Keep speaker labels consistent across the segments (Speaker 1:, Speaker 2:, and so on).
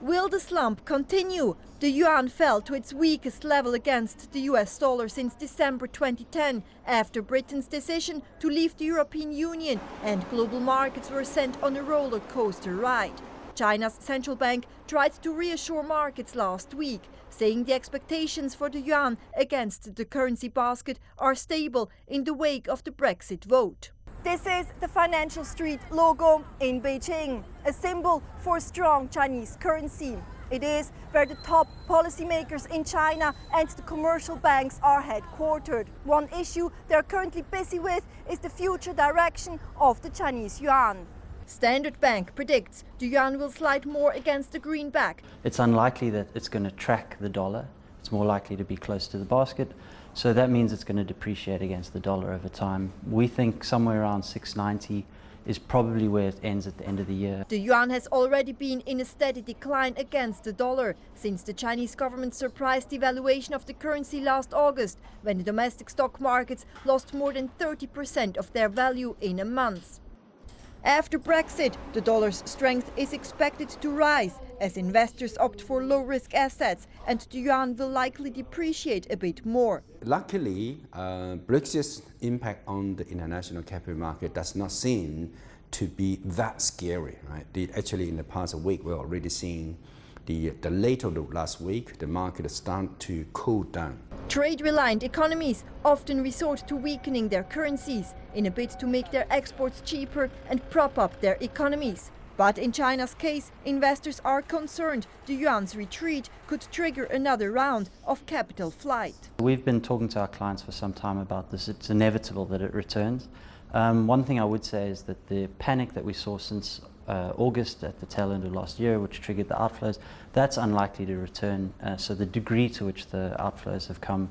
Speaker 1: Will the slump continue? The yuan fell to its weakest level against the US dollar since December 2010, after Britain's decision to leave the European Union, and global markets were sent on a roller coaster ride. China's central bank tried to reassure markets last week, saying the expectations for the yuan against the currency basket are stable in the wake of the Brexit vote. This is the Financial Street logo in Beijing, a symbol for a strong Chinese currency. It is where the top policymakers in China and the commercial banks are headquartered. One issue they're currently busy with is the future direction of the Chinese yuan. Standard Bank predicts the yuan will slide more against the greenback.
Speaker 2: It's unlikely that it's going to track the dollar. It's more likely to be close to the basket. So that means it's going to depreciate against the dollar over time. We think somewhere around 690 is probably where it ends at the end of the year.
Speaker 1: The yuan has already been in a steady decline against the dollar since the Chinese government surprised devaluation of the currency last August, when the domestic stock markets lost more than 30% of their value in a month. After Brexit, the dollar's strength is expected to rise as investors opt for low-risk assets, and the yuan will likely depreciate a bit more.
Speaker 3: Luckily, Brexit's impact on the international capital market does not seem to be that scary. Right? Actually, in the past week, we're already seeing the later last week, the market started to cool down.
Speaker 1: Trade-reliant economies often resort to weakening their currencies in a bid to make their exports cheaper and prop up their economies. But in China's case, investors are concerned the yuan's retreat could trigger another round of capital flight.
Speaker 2: We've been talking to our clients for some time about this. It's inevitable that it returns. One thing I would say is that the panic that we saw since August at the tail end of last year, which triggered the outflows, that's unlikely to return. So the degree to which the outflows have come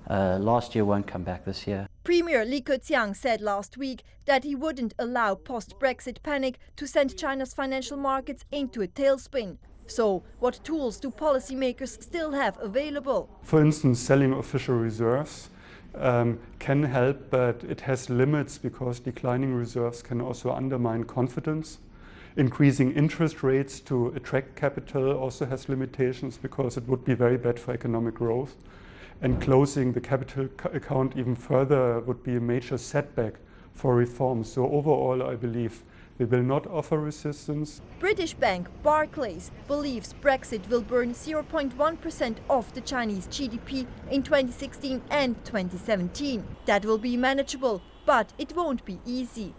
Speaker 2: last year won't come back this year.
Speaker 1: Premier Li Keqiang said last week that he wouldn't allow post-Brexit panic to send China's financial markets into a tailspin. So, what tools do policymakers still have available?
Speaker 4: For instance, selling official reserves can help, but it has limits because declining reserves can also undermine confidence. Increasing interest rates to attract capital also has limitations because it would be very bad for economic growth. And closing the capital account even further would be a major setback for reform. So overall, I believe they will not offer resistance.
Speaker 1: British bank Barclays believes Brexit will burn 0.1% of the Chinese GDP in 2016 and 2017. That will be manageable, but it won't be easy.